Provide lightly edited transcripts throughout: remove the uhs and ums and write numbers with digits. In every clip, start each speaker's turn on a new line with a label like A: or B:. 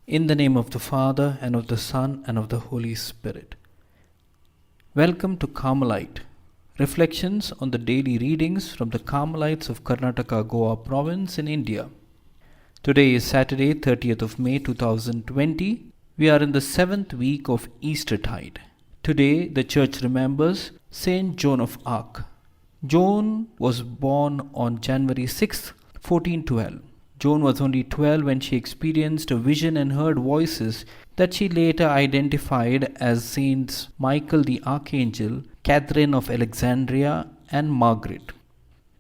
A: In the name of the Father, and of the Son, and of the Holy Spirit. Welcome to Carmelite. Reflections on the daily readings from the Carmelites of Karnataka, Goa province in India. Today is Saturday, 30th of May 2020. We are in the 7th week of Eastertide. Today the church remembers Saint Joan of Arc. Joan was born on January 6, 1412. Joan was only 12 when she experienced a vision and heard voices that she later identified as Saints Michael the Archangel, Catherine of Alexandria, and Margaret.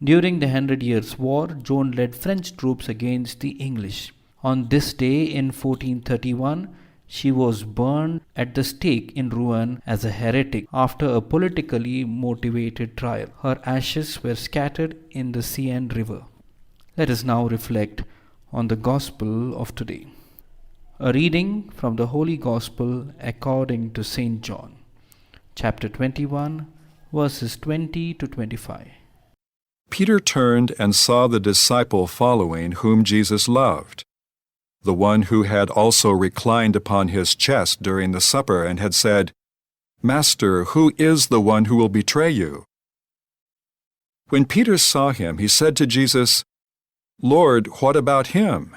A: During the Hundred Years' War, Joan led French troops against the English. On this day in 1431, she was burned at the stake in Rouen as a heretic after a politically motivated trial. Her ashes were scattered in the Seine River. Let us now reflect on the Gospel of today. A reading from the Holy Gospel according to St. John, chapter 21, verses 20 to 25.
B: Peter turned and saw the disciple following whom Jesus loved, the one who had also reclined upon his chest during the supper and had said, "Master, who is the one who will betray you?" When Peter saw him, he said to Jesus, "Lord, what about him?"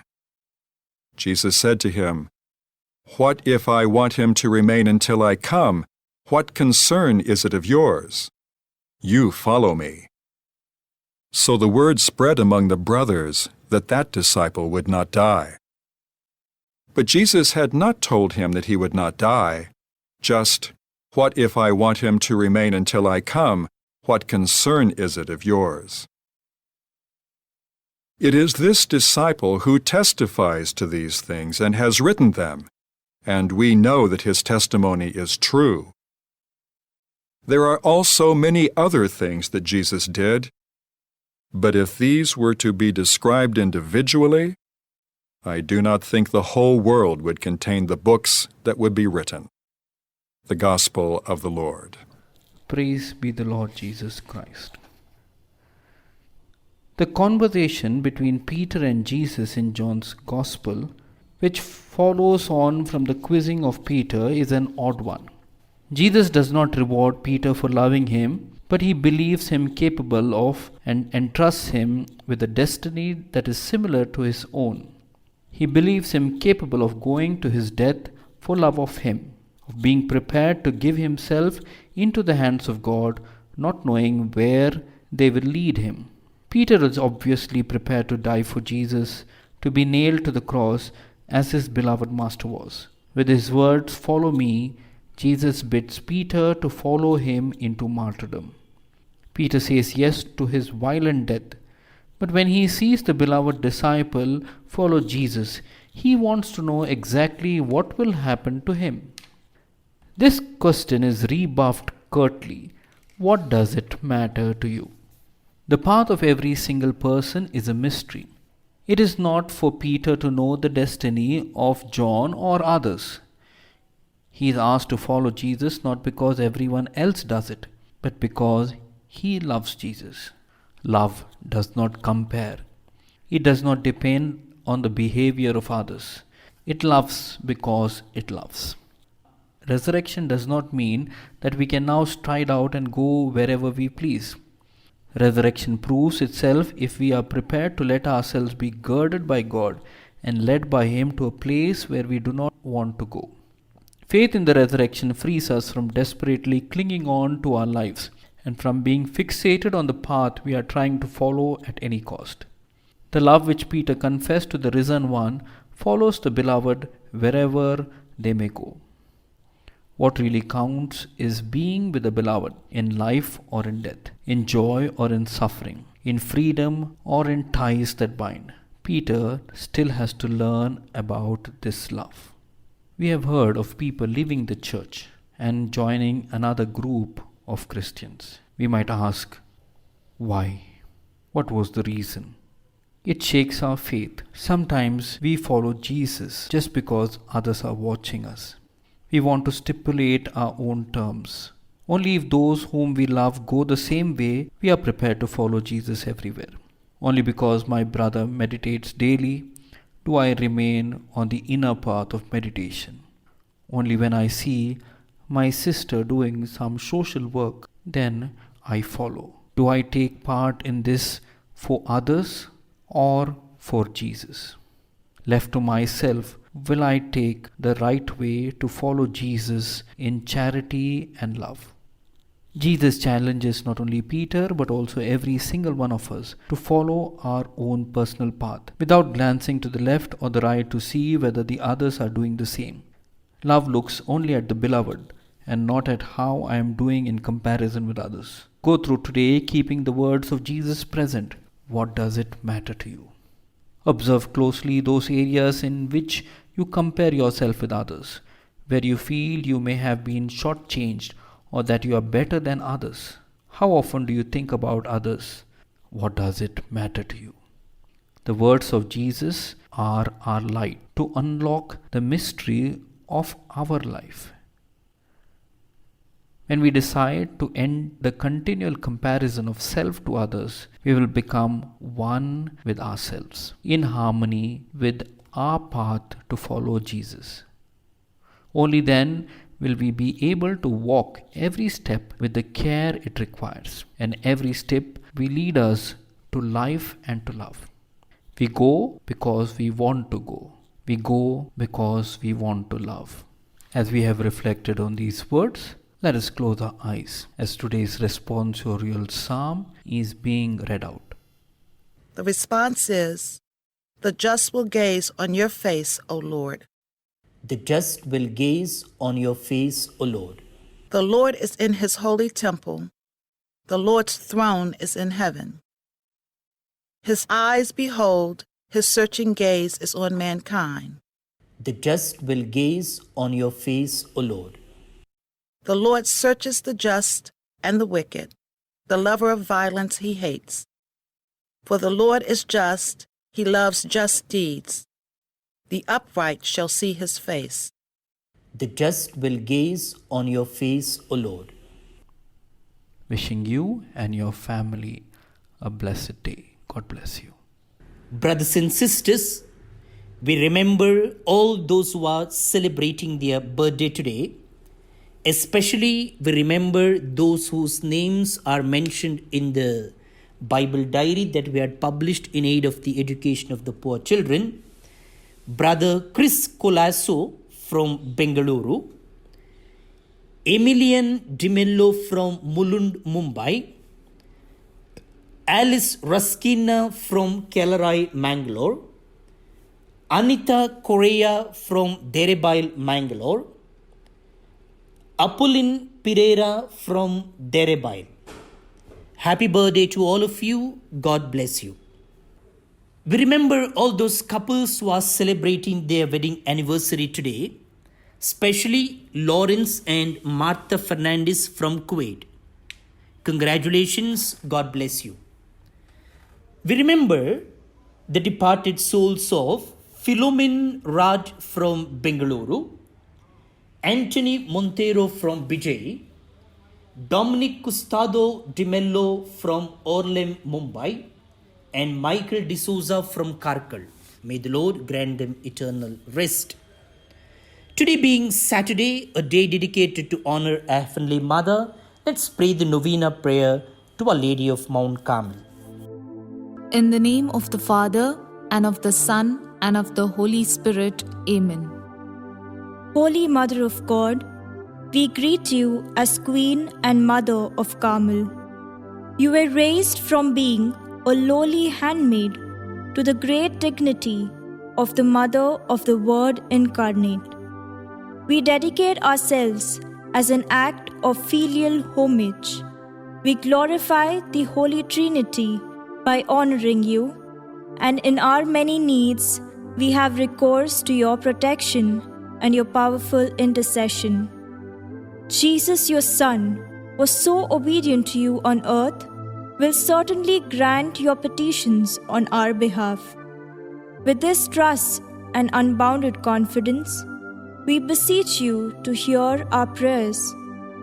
B: Jesus said to him, "What if I want him to remain until I come? What concern is it of yours? You follow me." So the word spread among the brothers that disciple would not die. But Jesus had not told him that he would not die, just, "What if I want him to remain until I come? What concern is it of yours?" It is this disciple who testifies to these things and has written them, and we know that his testimony is true. There are also many other things that Jesus did, but if these were to be described individually, I do not think the whole world would contain the books that would be written. The Gospel of the Lord.
A: Praise be the Lord Jesus Christ. The conversation between Peter and Jesus in John's Gospel, which follows on from the quizzing of Peter, is an odd one. Jesus does not reward Peter for loving him, but he believes him capable of and entrusts him with a destiny that is similar to his own. He believes him capable of going to his death for love of him, of being prepared to give himself into the hands of God, not knowing where they will lead him. Peter is obviously prepared to die for Jesus, to be nailed to the cross as his beloved master was. With his words, "Follow me," Jesus bids Peter to follow him into martyrdom. Peter says yes to his violent death, but when he sees the beloved disciple follow Jesus, he wants to know exactly what will happen to him. This question is rebuffed curtly. What does it matter to you? The path of every single person is a mystery. It is not for Peter to know the destiny of John or others. He is asked to follow Jesus not because everyone else does it, but because he loves Jesus. Love does not compare. It does not depend on the behavior of others. It loves because it loves. Resurrection does not mean that we can now stride out and go wherever we please. Resurrection proves itself if we are prepared to let ourselves be girded by God and led by Him to a place where we do not want to go. Faith in the resurrection frees us from desperately clinging on to our lives and from being fixated on the path we are trying to follow at any cost. The love which Peter confessed to the risen one follows the beloved wherever they may go. What really counts is being with the beloved in life or in death, in joy or in suffering, in freedom or in ties that bind. Peter still has to learn about this love. We have heard of people leaving the church and joining another group of Christians. We might ask, why? What was the reason? It shakes our faith. Sometimes we follow Jesus just because others are watching us. We want to stipulate our own terms. Only if those whom we love go the same way, we are prepared to follow Jesus everywhere. Only because my brother meditates daily, do I remain on the inner path of meditation. Only when I see my sister doing some social work, then I follow. Do I take part in this for others or for Jesus? Left to myself, will I take the right way to follow Jesus in charity and love? Jesus challenges not only Peter but also every single one of us to follow our own personal path without glancing to the left or the right to see whether the others are doing the same. Love looks only at the beloved and not at how I am doing in comparison with others. Go through today keeping the words of Jesus present. What does it matter to you? Observe closely those areas in which you compare yourself with others, where you feel you may have been shortchanged or that you are better than others. How often do you think about others? What does it matter to you? The words of Jesus are our light to unlock the mystery of our life. When we decide to end the continual comparison of self to others, we will become one with ourselves, in harmony with our path to follow Jesus. Only then will we be able to walk every step with the care it requires, and every step will lead us to life and to love. We go because we want to go. We go because we want to love. As we have reflected on these words, let us close our eyes as today's responsorial psalm is being read out.
C: The response is, "The just will gaze on your face, O Lord.
D: The just will gaze on your face, O Lord.
C: The Lord is in his holy temple. The Lord's throne is in heaven. His eyes behold, his searching gaze is on mankind.
D: The just will gaze on your face, O Lord.
C: The Lord searches the just and the wicked. The lover of violence he hates. For the Lord is just, he loves just deeds. The upright shall see his face.
D: The just will gaze on your face, O Lord.
A: Wishing you and your family a blessed day. God bless you.
D: Brothers and sisters, we remember all those who are celebrating their birthday today. Especially, we remember those whose names are mentioned in the Bible diary that we had published in aid of the education of the poor children. Brother Chris Colasso from Bengaluru, Emilian Dimello from Mulund, Mumbai, Alice Ruskina from Kelarai, Mangalore, Anita Correa from Derebail, Mangalore, Apollin Pereira from Derebail. Happy birthday to all of you. God bless you. We remember all those couples who are celebrating their wedding anniversary today, especially Lawrence and Martha Fernandez from Kuwait. Congratulations. God bless you. We remember the departed souls of Philomen Raj from Bengaluru, Anthony Montero from Bijay, Dominic Custado Di Mello from Orlem, Mumbai, and Michael D'Souza from Karkal. May the Lord grant them eternal rest. Today being Saturday, a day dedicated to honor our Heavenly Mother, let's pray the novena prayer to Our Lady of Mount Carmel.
E: In the name of the Father, and of the Son, and of the Holy Spirit. Amen.
F: Holy Mother of God, we greet you as Queen and Mother of Carmel. You were raised from being a lowly handmaid to the great dignity of the Mother of the Word incarnate. We dedicate ourselves as an act of filial homage. We glorify the Holy Trinity by honoring you, and in our many needs, we have recourse to your protection and your powerful intercession. Jesus, your Son, was so obedient to you on earth, will certainly grant your petitions on our behalf. With this trust and unbounded confidence, we beseech you to hear our prayers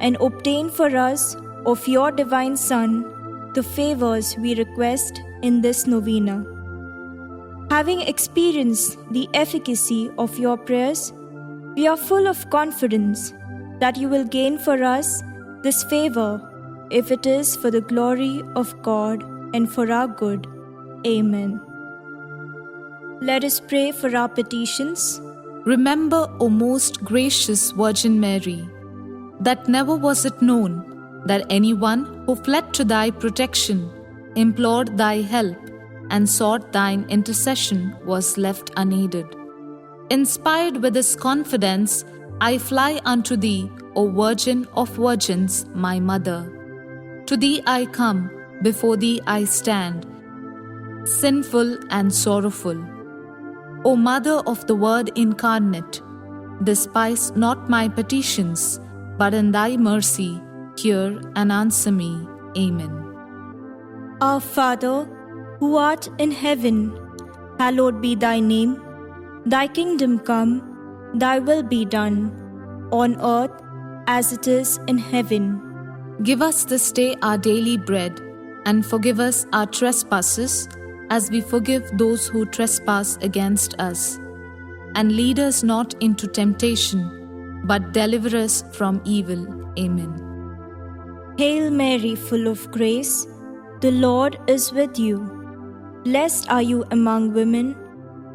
F: and obtain for us of your divine Son the favors we request in this novena. Having experienced the efficacy of your prayers, we are full of confidence that you will gain for us this favor, if it is for the glory of God and for our good. Amen. Let us pray for our petitions.
E: Remember, O most gracious Virgin Mary, that never was it known that anyone who fled to thy protection, implored thy help, and sought thine intercession was left unaided. Inspired with this confidence, I fly unto thee, O Virgin of Virgins, my Mother. To thee I come, before thee I stand, sinful and sorrowful. O Mother of the Word incarnate, despise not my petitions, but in thy mercy hear and answer me. Amen.
F: Our Father, who art in heaven, hallowed be thy name. Thy kingdom come, thy will be done, on earth as it is in heaven.
E: Give us this day our daily bread, and forgive us our trespasses, as we forgive those who trespass against us. And lead us not into temptation, but deliver us from evil. Amen.
F: Hail Mary, full of grace, the Lord is with you. Blessed are you among women,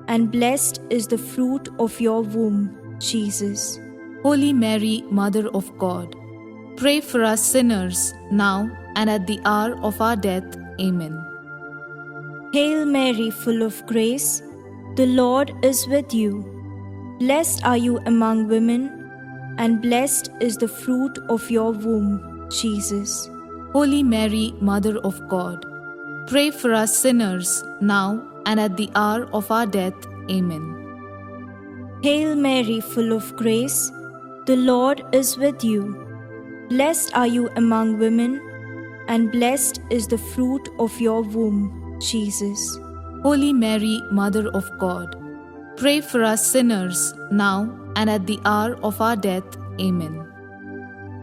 F: and blessed is the fruit of your womb, Jesus.
E: Holy Mary, Mother of God, pray for us sinners, now and at the hour of our death. Amen.
F: Hail Mary, full of grace, the Lord is with you. Blessed are you among women, and blessed is the fruit of your womb, Jesus.
E: Holy Mary, Mother of God, pray for us sinners, now and at the hour of our death. Amen.
F: Hail Mary, full of grace, the Lord is with you. Blessed are you among women, and blessed is the fruit of your womb, Jesus.
E: Holy Mary, Mother of God, pray for us sinners, now and at the hour of our death. Amen.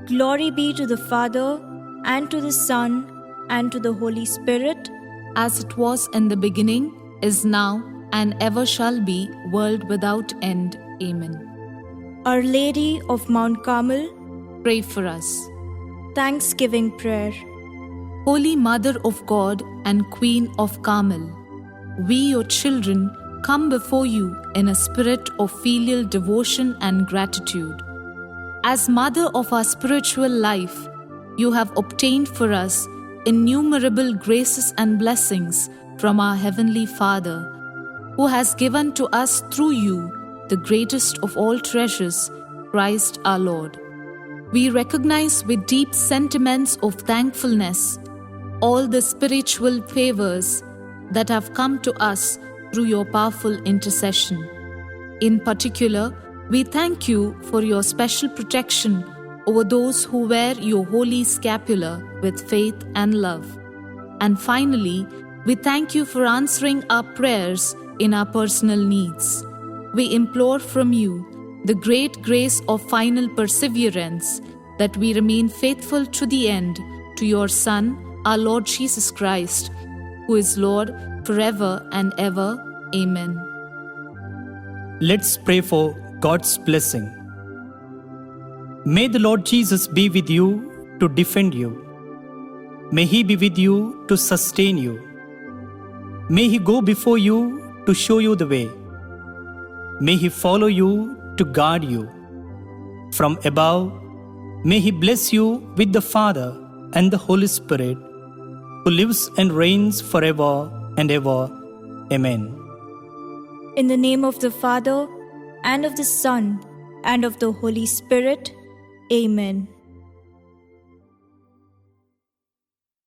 F: Glory be to the Father, and to the Son, and to the Holy Spirit,
E: as it was in the beginning, is now, and ever shall be, world without end. Amen.
F: Our Lady of Mount Carmel,
E: Pray for us.
F: Thanksgiving Prayer.
E: Holy Mother of God and Queen of Carmel, we, your children, come before you in a spirit of filial devotion and gratitude. As Mother of our spiritual life, you have obtained for us innumerable graces and blessings from our Heavenly Father, who has given to us through you the greatest of all treasures, Christ our Lord. We recognize with deep sentiments of thankfulness all the spiritual favors that have come to us through your powerful intercession. In particular, we thank you for your special protection over those who wear your holy scapular with faith and love. And finally, we thank you for answering our prayers in our personal needs. We implore from you the great grace of final perseverance, that we remain faithful to the end to your Son, our Lord Jesus Christ, who is Lord forever and ever. Amen.
D: Let's pray for God's blessing. May the Lord Jesus be with you to defend you. May He be with you to sustain you. May He go before you to show you the way. May He follow you to guard you. From above, may He bless you with the Father and the Holy Spirit, who lives and reigns forever and ever. Amen.
F: In the name of the Father, and of the Son, and of the Holy Spirit. Amen.